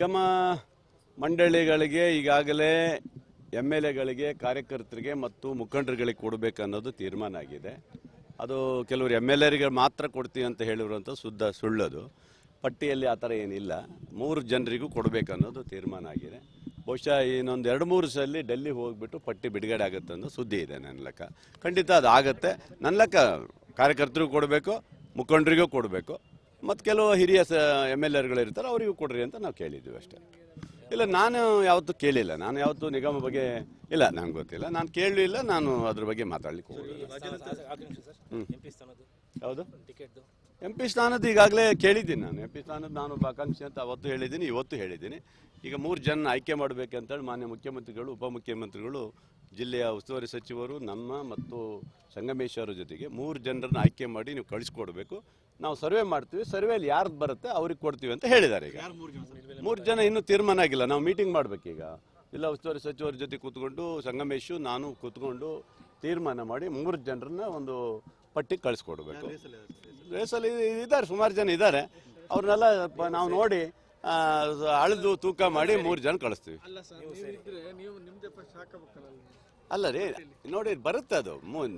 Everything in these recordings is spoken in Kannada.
ನಿಗಮ ಮಂಡಳಿಗಳಿಗೆ ಈಗಾಗಲೇ MLAಗಳಿಗೆ ಕಾರ್ಯಕರ್ತರಿಗೆ ಮತ್ತು ಮುಖಂಡರುಗಳಿಗೆ ಕೊಡಬೇಕನ್ನೋದು ತೀರ್ಮಾನ ಆಗಿದೆ. ಅದು ಕೆಲವರು MLAರಿಗೆ ಮಾತ್ರ ಕೊಡ್ತೀವಿ ಅಂತ ಹೇಳಿರುವಂಥ ಸುಳ್ಳದು. ಪಟ್ಟಿಯಲ್ಲಿ ಆ ಥರ ಏನಿಲ್ಲ. 3 ಜನರಿಗೂ ಕೊಡಬೇಕನ್ನೋದು ತೀರ್ಮಾನ ಆಗಿದೆ. ಬಹುಶಃ ಇನ್ನೊಂದು 2-3 ಸಲ ಡೆಲ್ಲಿ ಹೋಗಿಬಿಟ್ಟು ಪಟ್ಟಿ ಬಿಡುಗಡೆ ಆಗುತ್ತೆ ಅನ್ನೋ ಸುದ್ದಿ ಇದೆ ನನ್ನ ಲೆಕ್ಕ. ಖಂಡಿತ ಅದು ಆಗುತ್ತೆ. ನನ್ನ ಲೆಕ್ಕ ಕಾರ್ಯಕರ್ತರಿಗೂ ಕೊಡಬೇಕು, ಮುಖಂಡರಿಗೂ ಕೊಡಬೇಕು, ಮತ್ತು ಕೆಲವು ಹಿರಿಯ MLAಗಳು ಇರ್ತಾರೆ ಅವರಿಗೂ ಕೊಡ್ರಿ ಅಂತ ನಾವು ಕೇಳಿದ್ದೀವಿ ಅಷ್ಟೇ. ಇಲ್ಲ, ನಾನು ಯಾವತ್ತೂ ಕೇಳಿಲ್ಲ. ನಾನು ಯಾವತ್ತೂ ನಿಗಮ ಬಗ್ಗೆ ಇಲ್ಲ, ನನಗೆ ಗೊತ್ತಿಲ್ಲ, ನಾನು ಕೇಳಲಿಲ್ಲ, ನಾನು ಅದ್ರ ಬಗ್ಗೆ ಮಾತಾಡ್ಲಿಕ್ಕೆ ಹೋಗಿಲ್ಲ. ಹೌದು, MP ಸ್ಥಾನದ್ದು ಈಗಾಗಲೇ ಕೇಳಿದ್ದೀನಿ ನಾನು. MP ಸ್ಥಾನದ್ದು ನಾನು ಆಕಾಂಕ್ಷಿ ಅಂತ ಅವತ್ತು ಹೇಳಿದ್ದೀನಿ, ಇವತ್ತು ಹೇಳಿದ್ದೀನಿ. ಈಗ 3 ಜನ ಆಯ್ಕೆ ಮಾಡಬೇಕಂತೇಳಿ ಮಾನ್ಯ ಮುಖ್ಯಮಂತ್ರಿಗಳು, ಉಪಮುಖ್ಯಮಂತ್ರಿಗಳು, ಜಿಲ್ಲೆಯ ಉಸ್ತುವಾರಿ ಸಚಿವರು, ನಮ್ಮ ಮತ್ತು ಸಂಗಮೇಶ್ವರ ಜೊತೆಗೆ 3 ಜನರನ್ನು ಆಯ್ಕೆ ಮಾಡಿ ನೀವು ಕಳಿಸ್ಕೊಡ್ಬೇಕು. ನಾವು ಸರ್ವೆ ಮಾಡ್ತೀವಿ, ಸರ್ವೆಯಲ್ಲಿ ಯಾರ್ದು ಬರುತ್ತೆ ಅವ್ರಿಗೆ ಕೊಡ್ತೀವಿ ಅಂತ ಹೇಳಿದ್ದಾರೆ. ಈಗ 3 ಜನ ಇನ್ನೂ ತೀರ್ಮಾನ ಆಗಿಲ್ಲ. ನಾವು ಮೀಟಿಂಗ್ ಮಾಡಬೇಕೀಗ. ಜಿಲ್ಲಾ ಉಸ್ತುವಾರಿ ಸಚಿವರ ಜೊತೆ ಕೂತ್ಕೊಂಡು ಸಂಗಮೇಶು ನಾನು ಕೂತ್ಕೊಂಡು ತೀರ್ಮಾನ ಮಾಡಿ 3 ಜನರನ್ನ ಒಂದು ಪಟ್ಟಿ ಕಳಿಸ್ಕೊಡ್ಬೇಕು. ರೇಸಲ್ಲಿ ಇದ್ದಾರೆ, ಸುಮಾರು ಜನ ಇದ್ದಾರೆ. ಅವ್ರನ್ನೆಲ್ಲ ನಾವು ನೋಡಿ ಅಳೆದು ತೂಕ ಮಾಡಿ 3 ಜನ ಕಳಿಸ್ತೀವಿ. ಅಲ್ಲ ರೀ, ನೋಡಿ ಬರುತ್ತೆ ಅದು.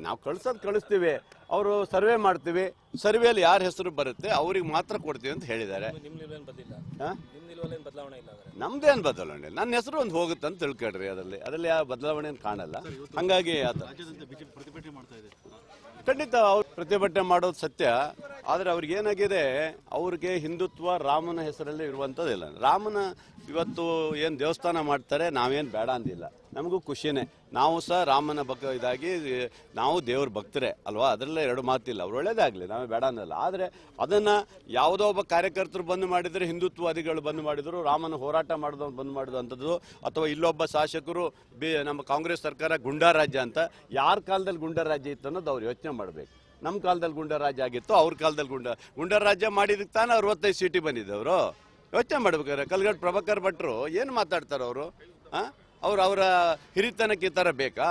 ನಾವು ಕಳಿಸ್ತೀವಿ, ಅವರು ಸರ್ವೆ ಮಾಡ್ತೀವಿ. ಸರ್ವೆಯಲ್ಲಿ ಯಾರ ಹೆಸರು ಬರುತ್ತೆ ಅವ್ರಿಗೆ ಮಾತ್ರ ಕೊಡ್ತೀವಿ ಅಂತ ಹೇಳಿದ್ದಾರೆ. ನಮ್ದೇನು ಬದಲಾವಣೆ ಇಲ್ಲ. ನನ್ನ ಹೆಸರು ಒಂದು ಹೋಗುತ್ತೆ ಅಂತ ತಿಳ್ಕೊಳ್ರಿ. ಅದರಲ್ಲಿ ಯಾವ ಬದಲಾವಣೆಯನ್ನು ಕಾಣಲ್ಲ. ಹಾಗಾಗಿ ಖಂಡಿತ ಅವ್ರು ಪ್ರತಿಭಟನೆ ಮಾಡೋದು ಸತ್ಯ. ಆದರೆ ಅವ್ರಿಗೆ ಏನಾಗಿದೆ, ಅವ್ರಿಗೆ ಹಿಂದುತ್ವ ರಾಮನ ಹೆಸರಲ್ಲಿ ಇರುವಂಥದ್ದಿಲ್ಲ. ರಾಮನ ಇವತ್ತು ಏನು ದೇವಸ್ಥಾನ ಮಾಡ್ತಾರೆ, ನಾವೇನು ಬೇಡ ಅಂದಿಲ್ಲ. ನಮಗೂ ಖುಷಿನೇ. ನಾವು ಸಹ ರಾಮನ ಇದಾಗಿ ನಾವು ದೇವ್ರ ಭಕ್ತರೇ ಅಲ್ವಾ, ಅದರಲ್ಲೇ 2 ಮಾತಿಲ್ಲ. ಅವ್ರು ಒಳ್ಳೇದಾಗಲಿ, ನಾವೇ ಬೇಡ ಅನ್ನಲ್ಲ. ಆದರೆ ಅದನ್ನು ಯಾವುದೋ ಒಬ್ಬ ಕಾರ್ಯಕರ್ತರು ಬಂದು ಮಾಡಿದರೆ, ಹಿಂದುತ್ವವಾದಿಗಳು ಬಂದು ಮಾಡಿದರು, ರಾಮನ ಹೋರಾಟ ಮಾಡಿದವ್ರು ಬಂದು ಮಾಡಿದಂಥದ್ದು, ಅಥವಾ ಇಲ್ಲೊಬ್ಬ ಶಾಸಕರು ನಮ್ಮ ಕಾಂಗ್ರೆಸ್ ಸರ್ಕಾರ ಗುಂಡಾ ರಾಜ್ಯ ಅಂತ. ಯಾರ ಕಾಲದಲ್ಲಿ ಗುಂಡಾ ರಾಜ್ಯ ಇತ್ತು ಅನ್ನೋದು ಅವ್ರು ಯೋಚನೆ ಮಾಡಬೇಕು. ನಮ್ಮ ಕಾಲದಲ್ಲಿ ಗುಂಡಾ ರಾಜ್ಯ ಆಗಿತ್ತು, ಅವ್ರ ಕಾಲದಲ್ಲಿ ಗುಂಡಾ ರಾಜ್ಯ ಮಾಡಿದಕ್ಕೆ ತಾನೇ 65 ಸೀಟಿ ಬಂದಿದ್ದವರು. ಯೋಚನೆ ಮಾಡ್ಬೇಕಾರೆ. ಕಲ್ಗಡ್ ಪ್ರಭಾಕರ್ ಭಟ್ರು ಏನು ಮಾತಾಡ್ತಾರೆ ಅವರು? ಅವರ ಹಿರಿತನಕ್ಕೆ ಈ ಥರ ಬೇಕಾ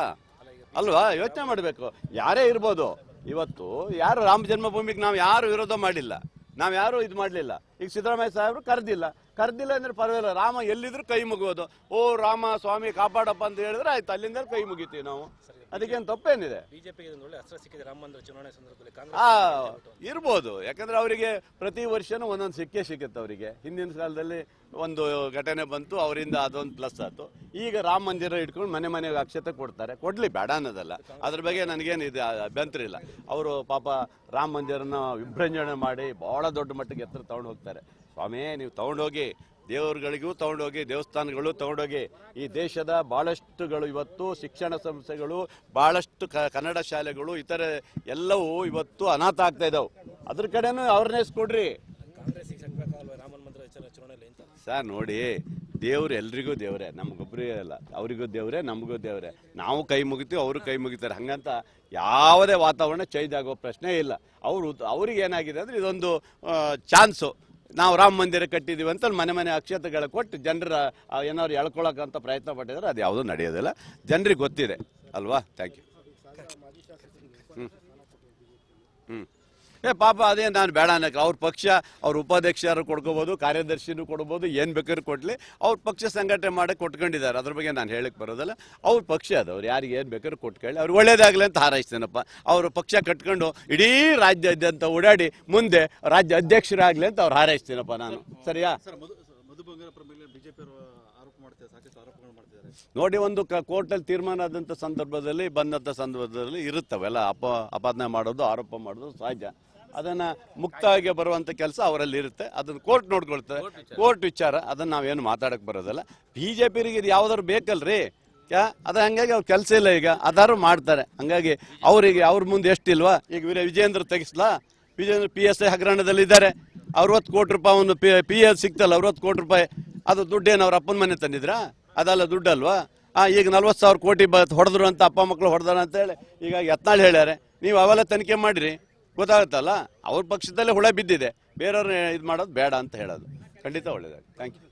ಅಲ್ವಾ? ಯೋಚನೆ ಮಾಡಬೇಕು. ಯಾರೇ ಇರ್ಬೋದು. ಇವತ್ತು ಯಾರು ರಾಮ ಜನ್ಮಭೂಮಿಗೆ ನಾವು ಯಾರು ವಿರೋಧ ಮಾಡಿಲ್ಲ, ನಾವು ಯಾರು ಇದು ಮಾಡಲಿಲ್ಲ. ಈಗ ಸಿದ್ದರಾಮಯ್ಯ ಸಾಹೇಬರು ಕರೆದಿಲ್ಲ ಅಂದ್ರೆ ಪರವಾಗಿಲ್ಲ. ರಾಮ ಎಲ್ಲಿದ್ರು ಕೈ ಮುಗಿಯೋದು. ಓ ರಾಮ ಸ್ವಾಮಿ ಕಾಪಾಡಪ್ಪ ಅಂತ ಹೇಳಿದ್ರೆ ಆಯ್ತು, ಅಲ್ಲಿಂದ ಕೈ ಮುಗಿತೀವಿ ನಾವು. ಅದಕ್ಕೇನು ತಪ್ಪೇನಿದೆ? ಇರ್ಬೋದು. ಯಾಕಂದ್ರೆ ಅವರಿಗೆ ಪ್ರತಿ ವರ್ಷನೂ ಒಂದೊಂದು ಸಿಕ್ಕುತ್ತೆ. ಅವರಿಗೆ ಹಿಂದಿನ ಕಾಲದಲ್ಲಿ ಒಂದು ಘಟನೆ ಬಂತು, ಅವರಿಂದ ಅದೊಂದು ಪ್ಲಸ್ ಆಯ್ತು. ಈಗ ರಾಮ ಮಂದಿರ ಇಟ್ಕೊಂಡು ಮನೆಗೆ ಅಕ್ಷತೆ ಕೊಡ್ತಾರೆ. ಕೊಡ್ಲಿ, ಬೇಡ ಅನ್ನೋದಲ್ಲ. ಅದ್ರ ಬಗ್ಗೆ ನನಗೇನು ಇದು ಅಭ್ಯಂತರ ಇಲ್ಲ. ಅವರು ಪಾಪ ರಾಮ ಮಂದಿರನ ವಿಭ್ರಂಜನೆ ಮಾಡಿ ಬಹಳ ದೊಡ್ಡ ಮಟ್ಟಿಗೆ ಎತ್ತರ ತಗೊಂಡು ಹೋಗ್ತಾರೆ. ಸ್ವಾಮಿ, ನೀವು ತಗೊಂಡೋಗಿ, ದೇವರುಗಳಿಗೂ ತಗೊಂಡೋಗಿ, ದೇವಸ್ಥಾನಗಳು ತಗೊಂಡೋಗಿ. ಈ ದೇಶದ ಭಾಳಷ್ಟುಗಳು ಇವತ್ತು ಶಿಕ್ಷಣ ಸಂಸ್ಥೆಗಳು, ಭಾಳಷ್ಟು ಕನ್ನಡ ಶಾಲೆಗಳು, ಇತರೆ ಎಲ್ಲವೂ ಇವತ್ತು ಅನಾಥ ಆಗ್ತಾ ಇದ್ದಾವೆ. ಅದ್ರ ಕಡೆನೂ ಅವ್ರನ್ನೇ ಕೊಡ್ರಿ ಸರ್. ನೋಡಿ, ದೇವ್ರು ಎಲ್ರಿಗೂ ದೇವರೇ, ನಮಗೊಬ್ಬರೇ ಅಲ್ಲ. ಅವರಿಗೂ ದೇವರೇ, ನಮಗೂ ದೇವರೇ. ನಾವು ಕೈ ಮುಗಿತೀವಿ, ಅವರು ಕೈ ಮುಗಿತಾರೆ. ಹಂಗಂತ ಯಾವುದೇ ವಾತಾವರಣ ಚೇಂಜ್ ಆಗೋ ಪ್ರಶ್ನೆ ಇಲ್ಲ. ಅವ್ರಿಗೆ ಏನಾಗಿದೆ ಅಂದರೆ, ಇದೊಂದು ಚಾನ್ಸು. ನಾವು ರಾಮ ಮಂದಿರ ಕಟ್ಟಿದ್ದೀವಿ ಅಂತ ಮನೆ ಅಕ್ಷತೆಗಳ ಕೊಟ್ಟು ಜನರ ಏನಾದ್ರು ಎಳ್ಕೊಳಕ್ಕಂತ ಪ್ರಯತ್ನ ಪಟ್ಟಿದ್ರೆ ಅದು ಯಾವುದೂ ನಡೆಯೋದಿಲ್ಲ. ಜನರಿಗೆ ಗೊತ್ತಿದೆ ಅಲ್ವಾ? Thank you. ಪಾಪ ಅದೇ ನಾನು ಬೇಡ ಅನ್ನಕ್ಕೆ. ಅವ್ರ ಪಕ್ಷ, ಅವ್ರ ಉಪಾಧ್ಯಕ್ಷರು ಕೊಡ್ಕೋಬೋದು, ಕಾರ್ಯದರ್ಶಿನೂ ಕೊಡ್ಬೋದು, ಏನು ಬೇಕಾದ್ರೂ ಕೊಡಲಿ. ಅವ್ರ ಪಕ್ಷ ಸಂಘಟನೆ ಮಾಡಿ ಕೊಟ್ಕೊಂಡಿದ್ದಾರೆ. ಅದ್ರ ಬಗ್ಗೆ ನಾನು ಹೇಳಕ್ಕೆ ಬರೋದಲ್ಲ. ಅವ್ರ ಪಕ್ಷ ಅದು, ಅವ್ರು ಯಾರಿಗೆ ಏನು ಬೇಕಾದ್ರೂ ಕೊಟ್ಕೊಳ್ಳಿ. ಅವ್ರಿಗೆ ಒಳ್ಳೇದಾಗಲಿ ಅಂತ ಹಾರೈಸ್ತೇನಪ್ಪ. ಅವರು ಪಕ್ಷ ಕಟ್ಕೊಂಡು ಇಡೀ ರಾಜ್ಯಾದ್ಯಂತ ಓಡಾಡಿ ಮುಂದೆ ರಾಜ್ಯ ಅಧ್ಯಕ್ಷರಾಗಲಿ ಅಂತ ಅವ್ರು ಹಾರೈಸ್ತೇನಪ್ಪ ನಾನು. ಸರಿಯಾ? ನೋಡಿ, ಒಂದು ಕೋರ್ಟಲ್ಲಿ ತೀರ್ಮಾನ ಆದಂಥ ಸಂದರ್ಭದಲ್ಲಿ, ಬಂದಂಥ ಸಂದರ್ಭದಲ್ಲಿ ಇರುತ್ತವೆಲ್ಲ ಅಪಾದನೆ ಮಾಡೋದು, ಆರೋಪ ಮಾಡೋದು ಸಹಜ. ಅದನ್ನು ಮುಕ್ತವಾಗಿ ಬರುವಂಥ ಕೆಲಸ ಅವರಲ್ಲಿ ಇರುತ್ತೆ. ಅದನ್ನು ಕೋರ್ಟ್ ನೋಡ್ಕೊಳ್ತಾರೆ. ಕೋರ್ಟ್ ವಿಚಾರ, ಅದನ್ನು ನಾವೇನು ಮಾತಾಡಕ್ಕೆ ಬರೋದಲ್ಲ. BJPಗೆ ಇದು ಯಾವ್ದಾದ್ರು ಬೇಕಲ್ರಿ? ಅದು ಹಂಗಾಗಿ ಅವ್ರ ಕೆಲಸ ಇಲ್ಲ. ಈಗ ಅದಾರು ಮಾಡ್ತಾರೆ. ಹಂಗಾಗಿ ಅವರಿಗೆ ಅವ್ರ ಮುಂದೆ ಎಷ್ಟಿಲ್ವಾ? ಈಗ ವಿಜೇಂದ್ರ ತೆಗಿಸ್ಲಾ? ವಿಜೇಂದ್ರ PSI ಹಗರಣದಲ್ಲಿ ಇದ್ದಾರೆ. 60 ಕೋಟಿ ರೂಪಾಯಿ ಒಂದು PF ಸಿಕ್ತಲ್ಲ, 60 ಕೋಟಿ ರೂಪಾಯಿ. ಅದು ದುಡ್ಡೇನು ಅವ್ರ ಅಪ್ಪನ ಮನೆ ತಂದಿದ್ರಾ? ಅದಲ್ಲ ದುಡ್ಡಲ್ವಾ? ಈಗ 40,000 ಕೋಟಿ ಹೊಡೆದ್ರು ಅಂತ, ಅಪ್ಪ ಮಕ್ಕಳು ಹೊಡೆದಾರ ಅಂತ ಹೇಳಿ ಈಗ ಯತ್ನಾಳ್ ಹೇಳ್ಯಾರೆ. ನೀವು ಅವೆಲ್ಲ ತನಿಖೆ ಮಾಡಿರಿ, ಗೊತ್ತಾಗುತ್ತಲ್ಲ. ಅವ್ರ ಪಕ್ಷದಲ್ಲೇ ಹುಳ ಬಿದ್ದಿದೆ. ಬೇರೆಯವ್ರನ್ನ ಇದು ಮಾಡೋದು ಬೇಡ ಅಂತ ಹೇಳೋದು ಖಂಡಿತ ಒಳ್ಳೇದಾಗಿ. Thank you.